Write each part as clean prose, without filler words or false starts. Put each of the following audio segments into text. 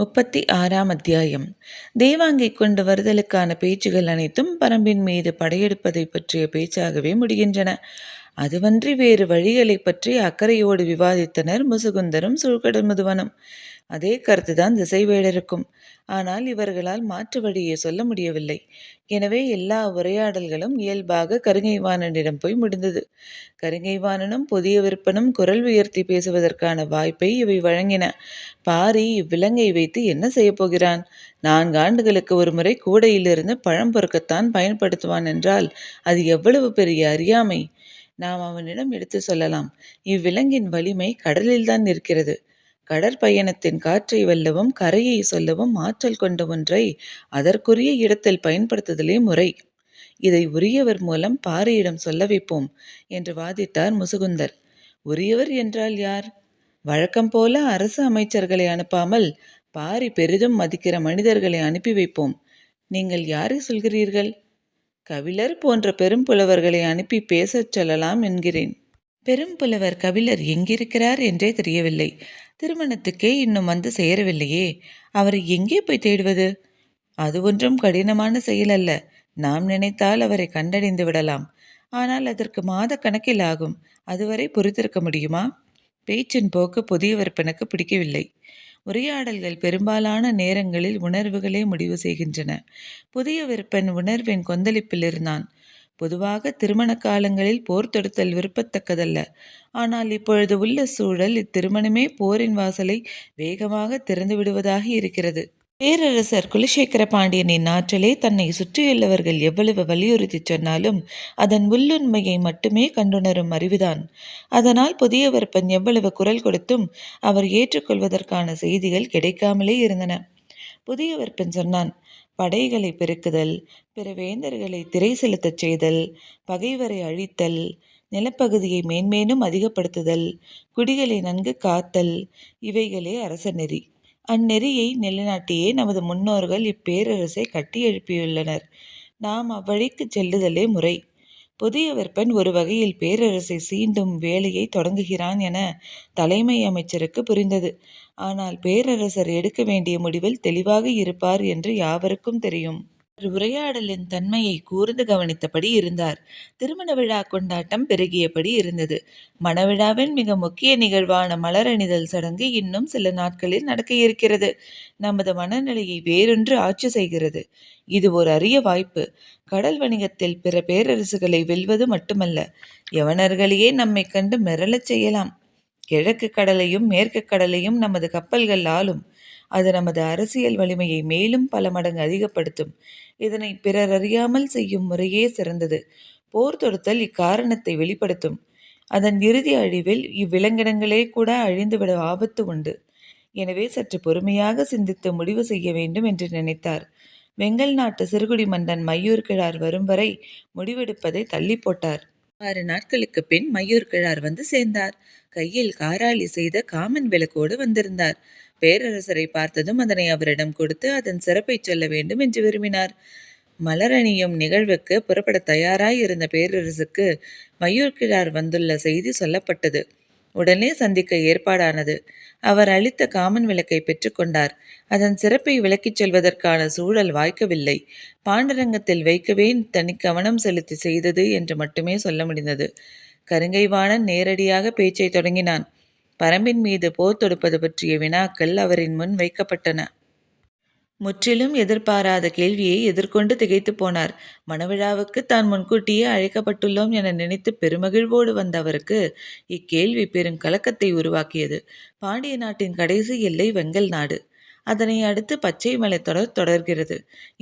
36ஆம் அத்தியாயம். தேவாங்கை கொண்டு வருதலுக்கான பேச்சுகள் அனைத்தும் பரம்பின் மீது படையெடுப்பதை பற்றிய பேச்சாகவே முடிகின்றன. அதுவன்றி வேறு வழிகளை பற்றி அக்கறையோடு விவாதித்தனர் முசுகுந்தரும் சூழ்கடமுதுவனும். அதே கருத்துதான் திசைவேடருக்கும். ஆனால் இவர்களால் மாற்று வழியை சொல்ல முடியவில்லை. எனவே எல்லா உரையாடல்களும் இயல்பாக கருங்கைவாணனிடம் போய் முடிந்தது. கருங்கைவாணனும் புதிய விற்பனும் குரல் உயர்த்தி பேசுவதற்கான வாய்ப்பை இவை வழங்கின. பாரி இவ்விலங்கை வைத்து என்ன செய்ய போகிறான்? 4 ஆண்டுகளுக்கு ஒரு முறை கூடையிலிருந்து பழம் பொறுக்கத்தான் பயன்படுத்துவான் என்றால் அது எவ்வளவு பெரிய அறியாமை! நாம் அவனிடம் எடுத்து சொல்லலாம். இவ்விலங்கின் வலிமை கடலில்தான் இருக்கிறது. கடற்பயணத்தின் காற்றை வெல்லவும் கரையை சொல்லவும் ஆற்றல் கொண்ட ஒன்றை அதற்குரிய இடத்தில் பயன்படுத்துதலே முறை. இதை உரியவர் மூலம் பாரியிடம் சொல்ல வைப்போம் என்று வாதிட்டார் முசுகுந்தர். உரியவர் என்றால் யார்? வழக்கம் போல அரசு அமைச்சர்களை அனுப்பாமல் பாரி பெரிதும் மதிக்கிற மனிதர்களை அனுப்பி வைப்போம். நீங்கள் யாரை சொல்கிறீர்கள்? கபிலர் போன்ற பெரும் புலவர்களை அனுப்பி பேசச் சொல்லலாம் என்கிறேன். பெரும் புலவர் கபிலர் எங்கிருக்கிறார் என்றே தெரியவில்லை. திருமணத்துக்கே இன்னும் வந்து சேரவில்லையே. அவரை எங்கே போய் தேடுவது? அது ஒன்றும் கடினமான செயல் அல்ல. நாம் நினைத்தால் அவரை கண்டறிந்து விடலாம். ஆனால் அதற்கு மாத கணக்கில் ஆகும். அதுவரை பொறுத்திருக்க முடியுமா? பேச்சின் போக்கு புதிய விற்பனுக்கு பிடிக்கவில்லை. உரையாடல்கள் பெரும்பாலான நேரங்களில் உணர்வுகளே முடிவு செய்கின்றன. புதிய விற்பன் உணர்வின் கொந்தளிப்பில் இருந்தான். பொதுவாக திருமண காலங்களில் போர் தொடுத்தல் விருப்பத்தக்கதல்ல. ஆனால் இப்பொழுது உள்ள சூழல் இத்திருமணமே போரின் வாசலை வேகமாக திறந்து விடுவதாக இருக்கிறது. பேரரசர் குலசேகர பாண்டியனின் ஆற்றலை தன்னை சுற்றியுள்ளவர்கள் எவ்வளவு வலியுறுத்தி சொன்னாலும் அதன் உள்ளுண்மையை மட்டுமே கண்டுணரும் அறிவுதான். அதனால் புதிய விற்பன் எவ்வளவு குரல் கொடுத்தும் அவர் ஏற்றுக்கொள்வதற்கான செய்திகள் கிடைக்காமலே இருந்தன. புதிய விற்பன் சொன்னான். படைகளை பெருக்குதல், பிற வேந்தர்களை திரை செலுத்தச் செய்தல், பகைவரை அழித்தல், நிலப்பகுதியை மேன்மேலும் அதிகப்படுத்துதல், குடிகளை நன்கு காத்தல், இவைகளே அரச நெறி. அந்நெறியை நிலைநாட்டியே நமது முன்னோர்கள் இப்பேரரசை கட்டி எழுப்பியுள்ளனர். நாம் அவ்வழிக்கு செல்லுதலே முறை. புதிய விற்பன் ஒரு வகையில் பேரரசை சீண்டும் வேலையை தொடங்குகிறான் என தலைமை அமைச்சருக்கு புரிந்தது. ஆனால் பேரரசர் எடுக்க வேண்டிய முடிவில் தெளிவாக இருப்பார் என்று யாவருக்கும் தெரியும். உரையாடலின் தன்மையை கூர்ந்து கவனித்தபடி இருந்தார். திருமண விழா கொண்டாட்டம் பெருகியபடி இருந்தது. மணவிழாவின் மிக முக்கிய நிகழ்வான மலரணிதல் சடங்கு இன்னும் சில நாட்களில் நடக்க இருக்கிறது. நமது மனநிலையை வேறொன்று ஆட்சி செய்கிறது. இது ஒரு அரிய வாய்ப்பு. கடல் வணிகத்தில் பிற பேரரசுகளை வெல்வது மட்டுமல்ல, யவனர்களையே நம்மை கண்டு மிரளச் செய்யலாம். கிழக்கு கடலையும் மேற்கு கடலையும் நமது கப்பல்கள் ஆளும். அது நமது அரசியல் வலிமையை மேலும் பல மடங்கு அதிகப்படுத்தும். இதனை பிறர் அறியாமல் செய்யும் முறையே சிறந்தது. போர் தொடுத்தல் இக்காரணத்தை வெளிப்படுத்தும். அதன் இறுதி அழிவில் இவ்விலங்கினங்களே கூட அழிந்துவிட ஆபத்து உண்டு. எனவே சற்று பொறுமையாக சிந்தித்து முடிவு செய்ய வேண்டும் என்று நினைத்தார். வெங்கல் நாட்டு சிறுகுடி மன்னன் மையூர் கிழார் வரும் வரை முடிவெடுப்பதை தள்ளி போட்டார். 6 நாட்களுக்கு பின் மையூர் கிழார் வந்து சேர்ந்தார். கையில் காராளி செய்த காமன் விளக்கோடு வந்திருந்தார். பேரரசரை பார்த்ததும் அதனை அவரிடம் கொடுத்து அதன் சிறப்பை சொல்ல வேண்டும் என்று விரும்பினார். மலரணியும் நிகழ்வுக்கு புறப்பட தயாராய் இருந்த பேரரசுக்கு மையூர்கிழார் வந்துள்ள செய்தி சொல்லப்பட்டது. உடனே சந்திக்க ஏற்பாடானது. அவர் அளித்த காமன் விளக்கை பெற்றுக்கொண்டார். அதன் சிறப்பை விளக்கிச் சொல்வதற்கான சூழல் வாய்க்கவில்லை. பாண்டரங்கத்தில் வைக்கவே தனி கவனம் செலுத்தி செய்தது என்று மட்டுமே சொல்ல முடிந்தது. கருங்கைவாணன் நேரடியாக பேச்சை தொடங்கினான். பரம்பின் மீது போர் தொடுப்பது பற்றிய வினாக்கள் அவரின் முன் வைக்கப்பட்டன. முற்றிலும் எதிர்பாராத கேள்வியை எதிர்கொண்டு திகைத்து போனார். மணவிழாவுக்கு தான் முன்கூட்டியே அழைக்கப்பட்டுள்ளோம் என நினைத்து பெருமகிழ்வோடு வந்த அவருக்கு இக்கேள்வி பெரும் கலக்கத்தை உருவாக்கியது. பாண்டிய நாட்டின் கடைசி எல்லை வெங்கல் நாடு. அதனை அடுத்து பச்சை மலைத்தொடர் தொடர்கிறது.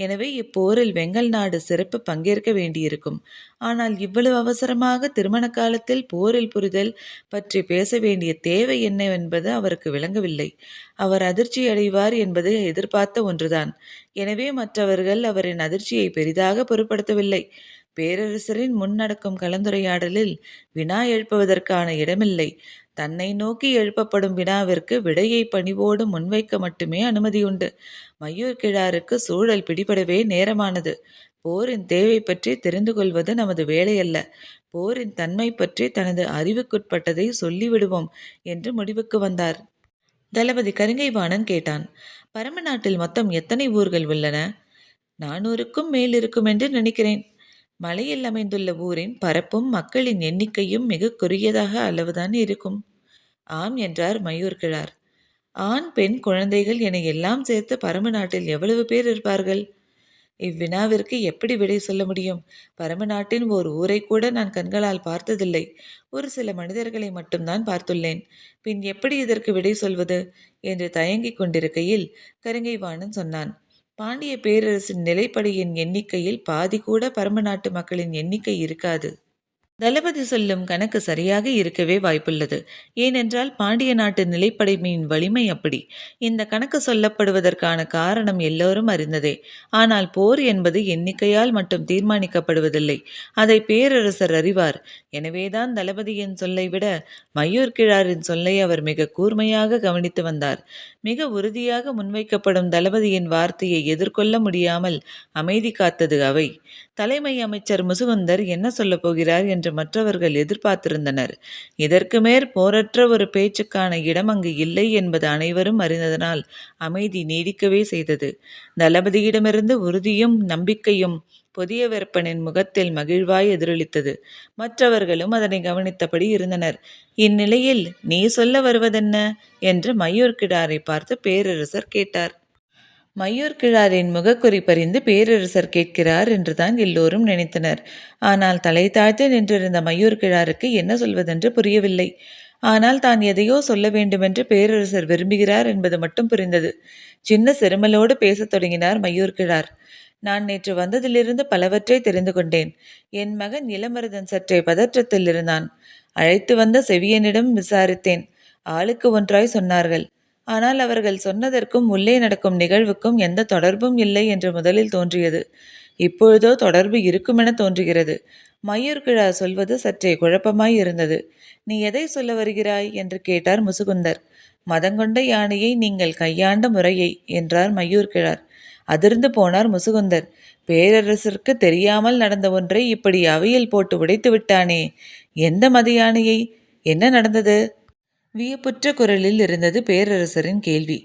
எனவே இப்போரில் வெங்கல் நாடு சிறப்பு பங்கேற்க வேண்டியிருக்கும். ஆனால் இவ்வளவு அவசரமாக திருமண காலத்தில் போரில் புரிதல் பற்றி பேச வேண்டிய தேவை என்னவென்பது அவருக்கு விளங்கவில்லை. அவர் அதிர்ச்சி அடைவார் என்பது எதிர்பார்த்த ஒன்றுதான். எனவே மற்றவர்கள் அவரின் அதிர்ச்சியை பெரிதாக பொருட்படுத்தவில்லை. பேரரசரின் முன்னடக்கும் கலந்துரையாடலில் வினா எழுப்புவதற்கான இடமில்லை. தன்னை நோக்கி எழுப்பப்படும் வினாவிற்கு விடையை பணிவோடு முன்வைக்க மட்டுமே அனுமதியுண்டு. மையூர் கிழாருக்கு சூழல் பிடிபடவே நேரமானது. போரின் தேவை பற்றி தெரிந்து கொள்வது நமது வேலையல்ல. போரின் தன்மை பற்றி தனது அறிவுக்குட்பட்டதை சொல்லிவிடுவோம் என்று முடிவுக்கு வந்தார். தளபதி கருங்கைவாணன் கேட்டான். பரம நாட்டில் மொத்தம் எத்தனை ஊர்கள் உள்ளன? 400க்கும் மேல் இருக்கும் என்று நினைக்கிறேன். மலையில் அமைந்துள்ள ஊரின் பரப்பும் மக்களின் எண்ணிக்கையும் மிக குறுகியதாக அளவுதான் இருக்கும். ஆம் என்றார் மயூர்கிழார். ஆண் பெண் குழந்தைகள் என எல்லாம் சேர்த்து பரம நாட்டில் எவ்வளவு பேர் இருப்பார்கள்? இவ்வினாவிற்கு எப்படி விடை சொல்ல முடியும்? பரம நாட்டின் ஓர் ஊரை கூட நான் கண்களால் பார்த்ததில்லை. ஒரு சில மனிதர்களை மட்டும்தான் பார்த்துள்ளேன். பின் எப்படி இதற்கு விடை சொல்வது என்று தயங்கிக் கொண்டிருக்கையில் கருங்கைவாணன் சொன்னான். பாண்டிய பேரரசின் நிலைப்படையின் எண்ணிக்கையில் பாதி கூட பரம நாட்டு மக்களின் எண்ணிக்கை இருக்காது. தளபதி சொல்லும் கணக்கு சரியாக இருக்கவே வாய்ப்புள்ளது. ஏனென்றால் பாண்டிய நாட்டு நிலைப்படைமையின் வலிமை அப்படி. இந்த கணக்கு சொல்லப்படுவதற்கான காரணம் எல்லோரும் அறிந்ததே. ஆனால் போர் என்பது எண்ணிக்கையால் மட்டும் தீர்மானிக்கப்படுவதில்லை. அதை பேரரசர் அறிவார். எனவேதான் தளபதியின் சொல்லை விட மயூர்கிழாரின் சொல்லை அவர் மிக கூர்மையாக கவனித்து வந்தார். மிக உறுதியாக முன்வைக்கப்படும் தளபதியின் வார்த்தையை எதிர்கொள்ள முடியாமல் அமைதி காத்தது அவை. தலைமை அமைச்சர் முசுகுந்தர் என்ன சொல்லப் போகிறார் என்று மற்றவர்கள் எதிர்பார்த்திருந்தனர். இதற்கு மேற் போரற்ற ஒரு பேச்சுக்கான இடம் அங்கு இல்லை என்பது அனைவரும் அறிந்ததனால் அமைதி நீடிக்கவே செய்தது. தளபதியிடமிருந்து உறுதியும் நம்பிக்கையும் புதிய வெப்பனின் முகத்தில் மகிழ்வாய் எதிரொலித்தது. மற்றவர்களும் அதனை கவனித்தபடி இருந்தனர். இந்நிலையில் நீ சொல்ல வருவதென்ன என்று மயூர்கிழாரை பார்த்து பேரரசர் கேட்டார். மயூர்கிழாரின் முகக்குறி பறிந்து பேரரசர் கேட்கிறார் என்றுதான் எல்லோரும் நினைத்தனர். ஆனால் தலை தாழ்த்து நின்றிருந்த மயூர்கிழாருக்கு என்ன சொல்வதென்று புரியவில்லை. ஆனால் தான் எதையோ சொல்ல வேண்டுமென்று பேரரசர் விரும்புகிறார் என்பது மட்டும் புரிந்தது. சின்ன சிறுமலோடு பேசத் தொடங்கினார் மயூர்கிழார். நான் நேற்று வந்ததிலிருந்து பலவற்றை தெரிந்து கொண்டேன். என் மகன் இளமருதன் சற்றே பதற்றத்தில் இருந்தான். அழைத்து வந்த செவியனிடம் விசாரித்தேன். ஆளுக்கு ஒன்றாய் சொன்னார்கள். ஆனால் அவர்கள் சொன்னதற்கும் உள்ளே நடக்கும் நிகழ்வுக்கும் எந்த தொடர்பும் இல்லை என்று முதலில் தோன்றியது. இப்பொழுதோ தொடர்பு இருக்குமென தோன்றுகிறது. மயூர்கிழா சொல்வது சற்றே குழப்பமாய் இருந்தது. நீ எதை சொல்ல வருகிறாய் என்று கேட்டார் முசுகுந்தர். மதங்கொண்ட யானையை நீங்கள் கையாண்ட முறையை என்றார் மயூர்கிழார். அதிர்ந்து போனார் முசுகுந்தர். பேரரசருக்கு தெரியாமல் நடந்த ஒன்றை இப்படி அவையில் போட்டு உடைத்து விட்டானே. எந்த மத யானையை? என்ன நடந்தது? வியப்புற்ற குரலில் இருந்தது பேரரசரின் கேள்வி.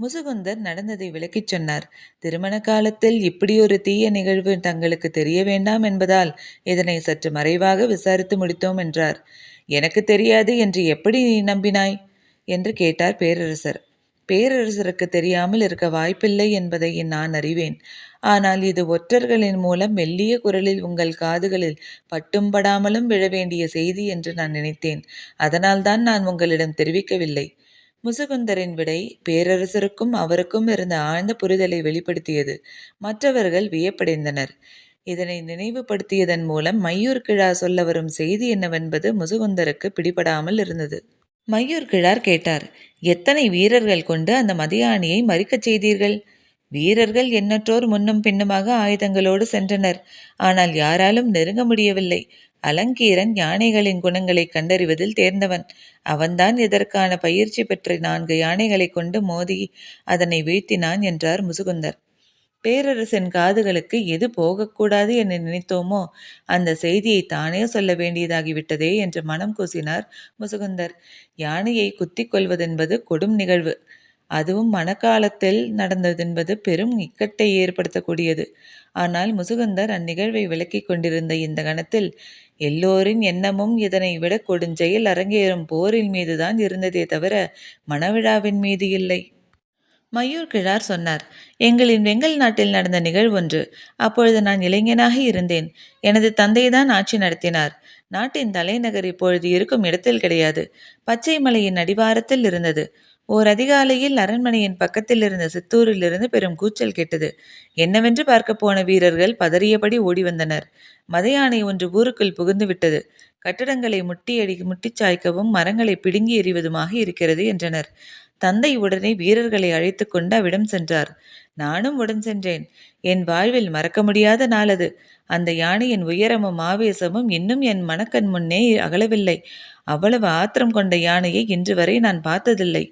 முசுகுந்தர் நடந்ததை விளக்கிச் சொன்னார். திருமண காலத்தில் இப்படியொரு தீய நிகழ்வு தங்களுக்கு தெரிய வேண்டாம் என்பதால் இதனை சற்று மறைவாக விசாரித்து முடித்தோம் என்றார். எனக்கு தெரியாது என்று எப்படி நீ நம்பினாய் என்று கேட்டார் பேரரசர். பேரரசருக்கு தெரியாமல் இருக்க வாய்ப்பில்லை என்பதை நான் அறிவேன். ஆனால் இது ஒற்றர்களின் மூலம் மெல்லிய குரலில் உங்கள் காதுகளில் பட்டும் படாமலும் விழ வேண்டிய செய்தி என்று நான் நினைத்தேன். அதனால்தான் நான் உங்களிடம் தெரிவிக்கவில்லை. முசுகுந்தரின் விடை பேரரசருக்கும் அவருக்கும் இருந்த ஆழ்ந்த புரிதலை வெளிப்படுத்தியது. மற்றவர்கள் வியப்படைந்தனர். இதனை நினைவுபடுத்தியதன் மூலம் மயூர்கிழா சொல்ல வரும் செய்தி என்னவென்பது முசுகுந்தருக்கு பிடிபடாமல் இருந்தது. மயூர்கிழார் கேட்டார். எத்தனை வீரர்கள் கொண்டு அந்த மதியாணியை மறிக்கச் செய்தீர்கள்? வீரர்கள் எண்ணற்றோர் முன்னும் பின்னுமாக ஆயுதங்களோடு சென்றனர். ஆனால் யாராலும் நெருங்க முடியவில்லை. அலங்கீரன் யானைகளின் குணங்களை கண்டறிவதில் தேர்ந்தவன். அவன்தான் இதற்கான பயிற்சி பெற்ற 4 யானைகளை கொண்டு மோதி அதனை வீழ்த்தினான் என்றார் முசுகுந்தர். பேரரசின் காதுகளுக்கு எது போகக்கூடாது என நினைத்தோமோ அந்த செய்தியை தானே சொல்ல வேண்டியதாகிவிட்டதே என்று மனம் கூசினார் முசுகுந்தர். யானையை குத்தி கொள்வதென்பது கொடும் நிகழ்வு. அதுவும் மணக்காலத்தில் நடந்ததென்பது பெரும் இக்கட்டை ஏற்படுத்தக்கூடியது. ஆனால் முசுகுந்தர் அந்நிகழ்வை விளக்கிக் கொண்டிருந்த இந்த கணத்தில் எல்லோரின் எண்ணமும் இதனை விட கொடுஞ்செயல் அரங்கேறும் போரின் மீதுதான் இருந்ததே தவிர மணவிழாவின் மீது இல்லை. மயூர்கிழார் சொன்னார். எங்களின் வெங்கல் நாட்டில் நடந்த நிகழ்வொன்று. அப்பொழுது நான் இளைஞனாக இருந்தேன். எனது தந்தைதான் ஆட்சி நடத்தினார். நாட்டின் தலைநகர் இப்பொழுது இருக்கும் இடத்தில் கிடையாது. பச்சை மலையின் அடிவாரத்தில் இருந்தது. ஓர் அதிகாலையில் அரண்மனையின் பக்கத்தில் இருந்த சித்தூரிலிருந்து பெரும் கூச்சல் கேட்டது. என்னவென்று பார்க்க போன வீரர்கள் பதறியபடி ஓடி வந்தனர். மதையானை ஒன்று ஊருக்குள் புகுந்து விட்டது. கட்டடங்களை முட்டிச் சாய்க்கவும் மரங்களை பிடுங்கி எறிவதுமாக இருக்கிறது என்றனர். தந்தை உடனே வீரர்களை அழைத்து கொண்டு அவ்விடம் சென்றார். நானும் உடன் சென்றேன். என் வாழ்வில் மறக்க முடியாத நாள் அது. அந்த யானையின் உயரமும் ஆவேசமும் இன்னும் என் மனக்கண் முன்னே அகலவில்லை. அவ்வளவு ஆத்திரம் கொண்ட யானையை இன்று வரை நான் பார்த்ததில்லை.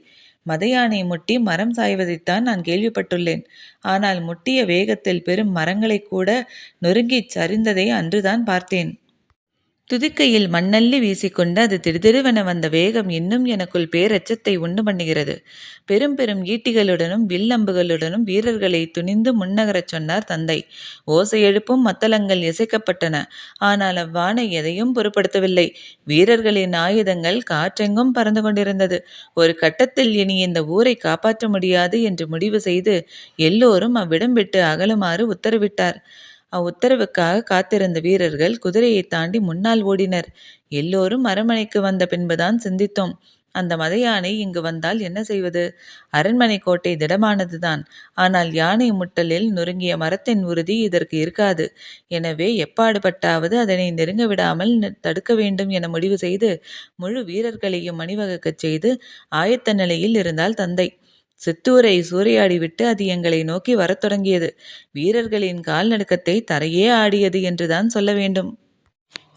மத யானை முட்டி மரம் சாய்வதைத்தான் நான் கேள்விப்பட்டுள்ளேன். ஆனால் முட்டிய வேகத்தில் பெரும் மரங்களை கூட நொறுங்கிச் சரிந்ததை அன்றுதான் பார்த்தேன். துதிக்கையில் மண்ணள்ளி வீசிக்கொண்டு அது திடுதிடுவென வந்த வேகம் இன்னும் எனக்குள் பேரச்சத்தை உண்டு பண்ணுகிறது. பெரும் பெரும் ஈட்டிகளுடனும் வில்லம்புகளுடனும் வீரர்களை துணிந்து முன்னகரச் சொன்னார் தந்தை. ஓசை எழுப்பும் மத்தளங்கள் இசைக்கப்பட்டன. ஆனால் அவ்வாணை எதையும் பொருட்படுத்தவில்லை. வீரர்களின் ஆயுதங்கள் காற்றெங்கும் பறந்து கொண்டிருந்தது. ஒரு கட்டத்தில் இனி இந்த ஊரை காப்பாற்ற முடியாது என்று முடிவு செய்து எல்லோரும் அவ்விடம் விட்டு அகலுமாறு உத்தரவிட்டார். அவ்வுத்தரவுக்காக காத்திருந்த வீரர்கள் குதிரையை தாண்டி முன்னால் ஓடினர். எல்லோரும் அரண்மனைக்கு வந்த பின்புதான் சிந்தித்தோம். அந்த மத யானை இங்கு வந்தால் என்ன செய்வது? அரண்மனை கோட்டை திடமானதுதான். ஆனால் யானை முட்டலில் நொறுங்கிய மரத்தின் உறுதி இதற்கு இருக்காது. எனவே எப்பாடுபட்டாவது அதனை நெருங்க விடாமல் தடுக்க வேண்டும் என முடிவு செய்து முழு வீரர்களையும் அணிவகுக்கச் செய்து ஆயத்த நிலையில் இருந்தால் தந்தை. சித்தூரை சூறையாடிவிட்டு அது எங்களை நோக்கி வரத் தொடங்கியது. வீரர்களின் கால் நடுக்கத்தை தரையே ஆடியது என்றுதான் சொல்ல வேண்டும்.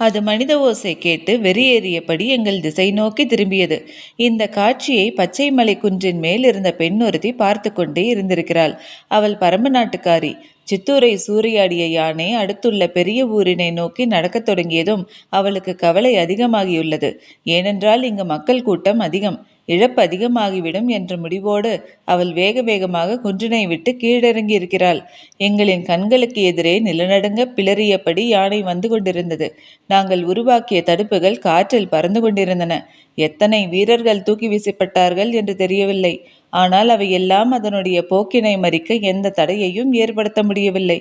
அது மனித ஓசை கேட்டு வெறியேறியபடி எங்கள் திசை நோக்கி திரும்பியது. இந்த காட்சியை பச்சை மலை குன்றின் மேல் இருந்த பெண் ஒருத்தி பார்த்து கொண்டே இருந்திருக்கிறாள். அவள் பரம்பு நாட்டுக்காரி. சித்தூரை சூறையாடிய யானை அடுத்துள்ள பெரிய ஊரினை நோக்கி நடக்கத் தொடங்கியதும் அவளுக்கு கவலை அதிகமாகியுள்ளது. ஏனென்றால் இங்கு மக்கள் கூட்டம் அதிகம், இழப்பு அதிகமாகிவிடும் என்ற முடிவோடு அவள் வேக வேகமாக குன்றினை விட்டு கீழிறங்கி இருக்கிறாள். எங்களின் கண்களுக்கு எதிரே நிலநடுங்க பிளறியபடி யானை வந்து கொண்டிருந்தது. நாங்கள் உருவாக்கிய தடுப்புகள் காற்றில் பறந்து கொண்டிருந்தன. எத்தனை வீரர்கள் தூக்கி வீசப்பட்டார்கள் என்று தெரியவில்லை. ஆனால் அவையெல்லாம் அதனுடைய போக்கினை மறிக்க எந்த தடையையும் ஏற்படுத்த முடியவில்லை.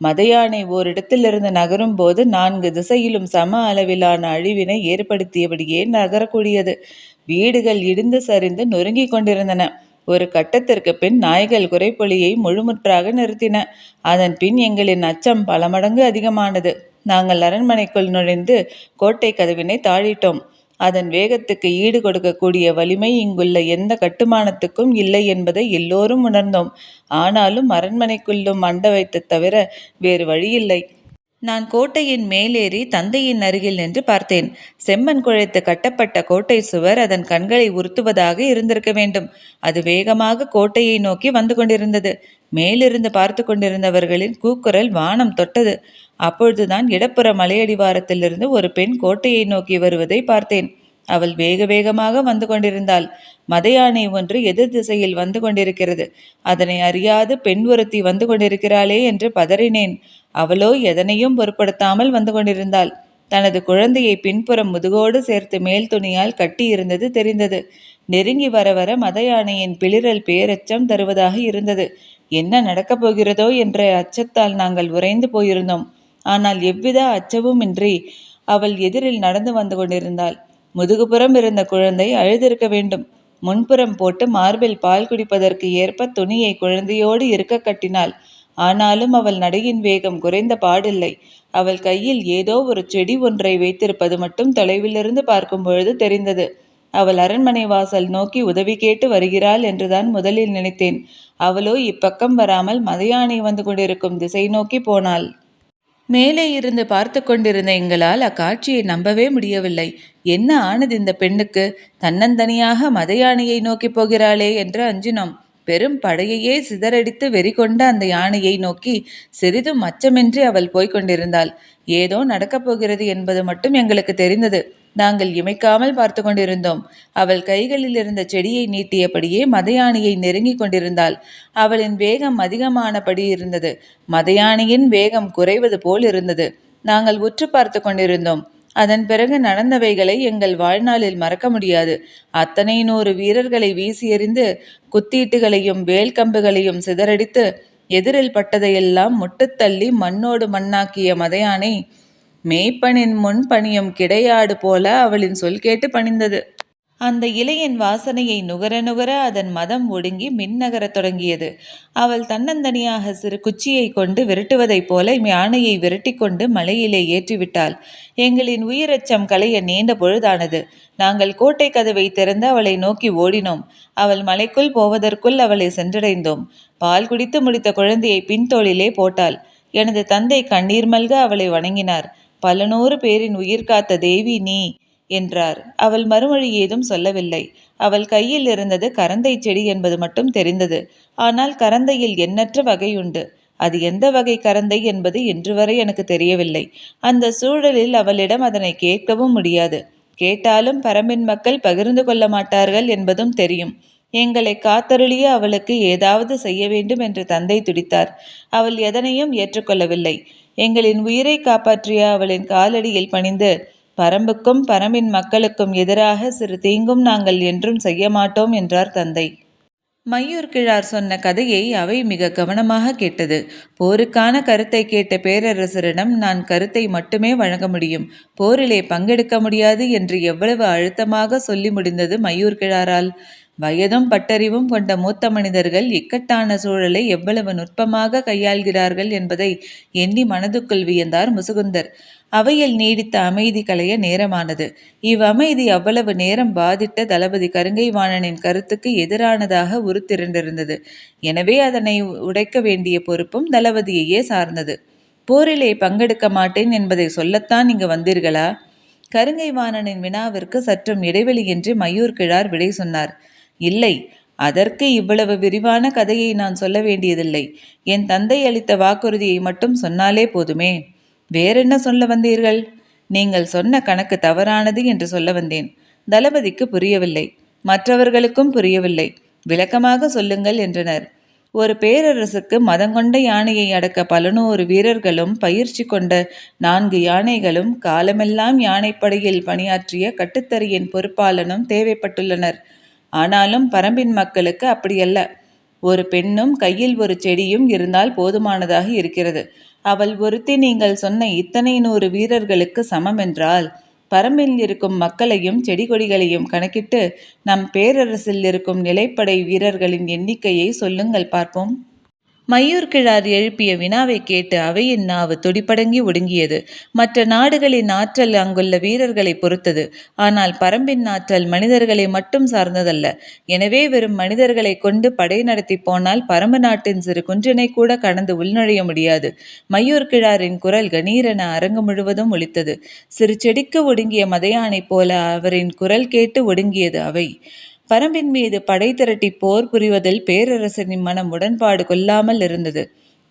மத யானை ஓரிடத்திலிருந்து நகரும் போது 4 திசையிலும் சம அளவிலான அழிவினை ஏற்படுத்தியபடியே நகரக்கூடியது. வீடுகள் இடிந்து சரிந்து நொறுங்கி கொண்டிருந்தன. ஒரு கட்டத்திற்கு பின் நாய்கள் குறைப்பொலியை முழுமுற்றாக நிறுத்தின. அதன் பின் எங்களின் அச்சம் பல மடங்கு அதிகமானது. நாங்கள் அரண்மனைக்குள் நுழைந்து கோட்டை கதவினை தாழிட்டோம். அதன் வேகத்துக்கு ஈடு கொடுக்கக்கூடிய வலிமை இங்குள்ள எந்த கட்டுமானத்துக்கும் இல்லை என்பதை எல்லோரும் உணர்ந்தோம். ஆனாலும் அரண்மனைக்குள்ளும் மண்ட வைத்து தவிர வேறு வழியில்லை. நான் கோட்டையின் மேலேறி தந்தையின் அருகில் நின்று பார்த்தேன். செம்மண் குழைத்து கட்டப்பட்ட கோட்டை சுவர் அதன் கண்களை உறுத்துவதாக இருந்திருக்க வேண்டும். அது வேகமாக கோட்டையை நோக்கி வந்து கொண்டிருந்தது. மேலிருந்து பார்த்து கொண்டிருந்தவர்களின் கூக்குரல் வானம் தொட்டது. அப்பொழுதுதான் இடப்புற மலையடிவாரத்திலிருந்து ஒரு பெண் கோட்டையை நோக்கி வருவதை பார்த்தேன். அவள் வேக வேகமாக வந்து கொண்டிருந்தாள். மத யானை ஒன்று எதிர் திசையில் வந்து கொண்டிருக்கிறது. அதனை அறியாது பெண் ஒருத்தி வந்து கொண்டிருக்கிறாளே என்று பதறினேன். அவளோ எதனையும் பொருட்படுத்தாமல் வந்து கொண்டிருந்தாள். தனது குழந்தையை பின்புறம் முதுகோடு சேர்த்து மேல் துணியால் கட்டி இருந்தது தெரிந்தது. நெருங்கி வர வர மத யானையின் பிளிரல் பேரச்சம் தருவதாக இருந்தது. என்ன நடக்கப் போகிறதோ என்ற அச்சத்தால் நாங்கள் உறைந்து போயிருந்தோம். ஆனால் எவ்வித அச்சமுமின்றி அவள் எதிரில் நடந்து வந்து கொண்டிருந்தாள். முதுகுப்புறம் இருந்த குழந்தை அழுதிருக்க வேண்டும். முன்புறம் போட்டு மார்பில் பால் குடிப்பதற்கு ஏற்ப துணியை குழந்தையோடு இருக்க கட்டினாள். ஆனாலும் அவள் நடையின் வேகம் குறைந்த பாடில்லை. அவள் கையில் ஏதோ ஒரு செடி ஒன்றை வைத்திருப்பது மட்டும் தொலைவிலிருந்து பார்க்கும் பொழுது தெரிந்தது. அவள் அரண்மனை வாசல் நோக்கி உதவி கேட்டு வருகிறாள் என்றுதான் முதலில் நினைத்தேன். அவளோ இப்பக்கம் வராமல் மத யானை வந்து கொண்டிருக்கும் திசை நோக்கி போனாள். மேலே இருந்து பார்த்து கொண்டிருந்த எங்களால் அக்காட்சியை நம்பவே முடியவில்லை. என்ன ஆனது இந்த பெண்ணுக்கு? தன்னந்தனியாக மத யானையை நோக்கி போகிறாளே என்று அஞ்சினோம். பெரும் படையையே சிதறடித்து வெறி கொண்ட அந்த யானையை நோக்கி சிறிதும் அச்சமின்றி அவள் போய்கொண்டிருந்தாள். ஏதோ நடக்கப் போகிறது என்பது மட்டும் எங்களுக்கு தெரிந்தது. நாங்கள் இமைக்காமல் பார்த்து கொண்டிருந்தோம். அவள் கைகளில் இருந்த செடியை நீட்டியபடியே மத யானையை நெருங்கி கொண்டிருந்தாள். அவளின் வேகம் அதிகமானபடி இருந்தது. மத யானையின் வேகம் குறைவது போல் இருந்தது. நாங்கள் உற்று பார்த்து கொண்டிருந்தோம். அதன் பிறகு நடந்தவைகளை எங்கள் வாழ்நாளில் மறக்க முடியாது. அத்தனை 100 வீரர்களை வீசி எறிந்து குத்தீட்டுகளையும் வேல் கம்புகளையும் சிதறடித்து எதிரில் பட்டதையெல்லாம் முட்டுத்தள்ளி மண்ணோடு மண்ணாக்கிய மத யானை மேய்ப்பனின் முன் பணியும் கிடையாடு போல அவளின் சொல் கேட்டு பணிந்தது. அந்த இலையின் வாசனையை நுகர நுகர அதன் மதம் ஒடுங்கி மின்னகரத் தொடங்கியது. அவள் தன்னந்தனியாக சிறு குச்சியை கொண்டு விரட்டுவதைப் போல யானையை விரட்டி கொண்டு மலையிலே ஏற்றிவிட்டாள். எங்களின் உயிரச்சம் களைய நீண்ட பொழுதானது. நாங்கள் கோட்டை கதவை திறந்து அவளை நோக்கி ஓடினோம். அவள் மலைக்குள் போவதற்குள் அவளை சென்றடைந்தோம். பால் குடித்து முடித்த குழந்தையை பின்தோளிலே போட்டாள். எனது தந்தை கண்ணீர் மல்க அவளை வணங்கினார். பல 100 பேரின் உயிர் காத்த தேவி நீ என்றார். அவள் மறுமொழி ஏதும் சொல்லவில்லை. அவள் கையில் இருந்தது கரந்தை செடி என்பது மட்டும் தெரிந்தது. ஆனால் கரந்தையில் எண்ணற்ற வகையுண்டு. அது எந்த வகை கரந்தை என்பது இன்று வரை எனக்கு தெரியவில்லை. அந்த சூழலில் அவளிடம் அதனை கேட்கவும் முடியாது. கேட்டாலும் பரம்பின் மக்கள் பகிர்ந்து கொள்ள மாட்டார்கள் என்பதும் தெரியும். எங்களை காத்தருளிய அவளுக்கு ஏதாவது செய்ய வேண்டும் என்று தந்தை துடித்தார். அவள் எதனையும் ஏற்றுக்கொள்ளவில்லை. எங்களின் உயிரை காப்பாற்றிய அவளின் காலடியில் பணிந்து, பரம்புக்கும் பரம்பின் மக்களுக்கும் எதிராக சிறு தீங்கும் நாங்கள் என்றும் செய்ய மாட்டோம் என்றார் தந்தை. மையூர் கிழார் சொன்ன கதையை அவை மிக கவனமாக கேட்டது. போருக்கான கருத்தை கேட்ட பேரரசரிடம் நான் கருத்தை மட்டுமே வழங்க முடியும், போரிலே பங்கெடுக்க முடியாது என்று எவ்வளவு அழுத்தமாக சொல்லி முடிந்தது மையூர் கிழாரால். வயதும் பட்டறிவும் கொண்ட மூத்த மனிதர்கள் இக்கட்டான சூழலை எவ்வளவு நுட்பமாக கையாள்கிறார்கள் என்பதை எண்ணி மனதுக்குள் வியந்தார் முசுகுந்தர். அவையில் நீடித்த அமைதி கலைய நேரமானது. இவ்வமைதி அவ்வளவு நேரம் பாதிட்ட தளபதி கருங்கை வாணனின் கருத்துக்கு எதிரானதாக உருத்திரண்டிருந்தது. எனவே அதனை உடைக்க வேண்டிய பொறுப்பும் தளபதியையே சார்ந்தது. போரிலே பங்கெடுக்க மாட்டேன் என்பதை சொல்லத்தான் இங்கு வந்தீர்களா? கருங்கை வாணனின் வினாவிற்கு சற்றும் இடைவெளியின்றி மையூர் கிழார் விடை சொன்னார். இல்லை, அதற்கு இவ்வளவு விரிவான கதையை நான் சொல்ல வேண்டியதில்லை. என் தந்தை அளித்த வாக்குறுதியை மட்டும் சொன்னாலே போதுமே. வேறென்ன சொல்ல வந்தீர்கள்? நீங்கள் சொன்ன கணக்கு தவறானது என்று சொல்ல வந்தேன். தளபதிக்கு புரியவில்லை, மற்றவர்களுக்கும் புரியவில்லை. விளக்கமாக சொல்லுங்கள் என்றனர். ஒரு பேரரசுக்கு மதங்கொண்ட யானையை அடக்க 11 வீரர்களும் பயிற்சி கொண்ட 4 யானைகளும் காலமெல்லாம் யானைப்படையில் பணியாற்றிய கட்டுத்தறியின் பொறுப்பாளனும் தேவைப்பட்டுள்ளனர். ஆனாலும் பரம்பின் மக்களுக்கு அப்படியல்ல. ஒரு பெண்ணும் கையில் ஒரு செடியும் இருந்தால் போதுமானதாக இருக்கிறது. அவள் ஒருத்தி நீங்கள் சொன்ன இத்தனை 100 வீரர்களுக்கு சமம் என்றால், பரம்பில் இருக்கும் மக்களையும் செடி கொடிகளையும் கணக்கிட்டு நம் பேரரசில் இருக்கும் நிலைப்படை வீரர்களின் எண்ணிக்கையை சொல்லுங்கள் பார்ப்போம். மையூர் கிழார் எழுப்பிய வினாவை கேட்டு அவையின் நாவு துடிப்படங்கி ஒடுங்கியது. மற்ற நாடுகளின் ஆற்றல் அங்குள்ள வீரர்களை பொறுத்தது. ஆனால் பரம்பின் ஆற்றல் மனிதர்களை மட்டும் சார்ந்ததல்ல. எனவே வெறும் மனிதர்களை கொண்டு படை நடத்தி போனால் பரம்பு நாட்டின் சிறு குன்றினை கூட கடந்து உள்நுழைய முடியாது. மையூர் கிழாரின் குரல் கணீரென அரங்கு முழுவதும் ஒலித்தது. சிறு செடிக்கு ஒடுங்கிய மதையானை போல அவரின் குரல் கேட்டு ஒடுங்கியது அவை. பரம்பின் மீது படை திரட்டி போர் புரிவதில் பேரரசனின் மனம் உடன்பாடு கொள்ளாமல் இருந்தது.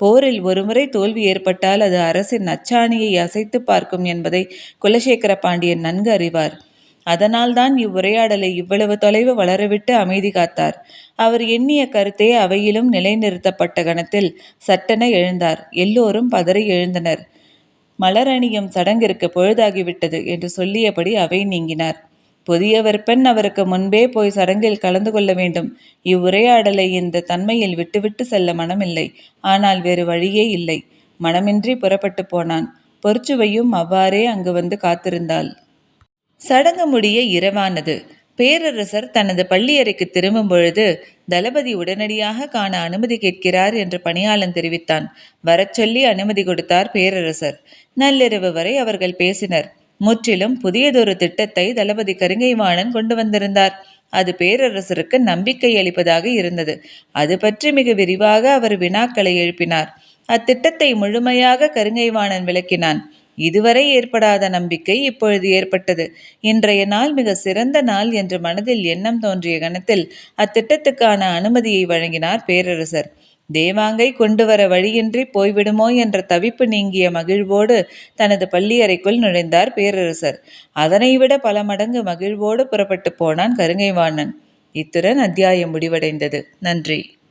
போரில் ஒருமுறை தோல்வி ஏற்பட்டால் அது அரசின் அச்சாணியை அசைத்து பார்க்கும் என்பதை குலசேகர பாண்டியன் நன்கு அறிவார். அதனால்தான் இவ்வுரையாடலை இவ்வளவு தொலைவு வளரவிட்டு அமைதி காத்தார். அவர் எண்ணிய கருத்தே அவையிலும் நிலைநிறுத்தப்பட்ட கணத்தில் சட்டென எழுந்தார். எல்லோரும் பதறி எழுந்தனர். மலரணியும் சடங்கிற்கு பொழுதாகிவிட்டது என்று சொல்லியபடி அவை நீங்கினார். புதியவர் பெண் அவருக்கு முன்பே போய் சடங்கில் கலந்து கொள்ள வேண்டும். இவ்வுரையாடலை இந்த தன்மையில் விட்டுவிட்டு செல்ல மனமில்லை. ஆனால் வேறு வழியே இல்லை. மனமின்றி புறப்பட்டு போனான். பொற்சுவையும் அவ்வாறே அங்கு வந்து காத்திருந்தாள். சடங்கு முடிய இரவானது. பேரரசர் தனது பள்ளியறைக்கு திரும்பும் பொழுது தளபதி உடனடியாக காண அனுமதி கேட்கிறார் என்று பணியாளன் தெரிவித்தான். வரச்சொல்லி அனுமதி கொடுத்தார் பேரரசர். நள்ளிரவு வரை அவர்கள் பேசினர். முற்றிலும் புதியதொரு திட்டத்தை தளபதி கருங்கைவாணன் கொண்டு வந்திருந்தார். அது பேரரசருக்கு நம்பிக்கை அளிப்பதாக இருந்தது. அது பற்றி மிக விரிவாக அவர் வினாக்களை எழுப்பினார். அத்திட்டத்தை முழுமையாக கருங்கைவாணன் விளக்கினான். இதுவரை ஏற்படாத நம்பிக்கை இப்பொழுது ஏற்பட்டது. இன்றைய நாள் மிக சிறந்த நாள் என்று மனதில் எண்ணம் தோன்றிய கணத்தில் அத்திட்டத்துக்கான அனுமதியை வழங்கினார் பேரரசர். தேவாங்கை கொண்டு வர வழியின்றி போய்விடுமோ என்ற தவிப்பு நீங்கிய மகிழ்வோடு தனது பள்ளியறைக்குள் நுழைந்தார் பேரரசர். அதனைவிட பல மடங்கு மகிழ்வோடு புறப்பட்டு போனான் கருங்கைவாணன். இத்துடன் அத்தியாயம் முடிவடைந்தது. நன்றி.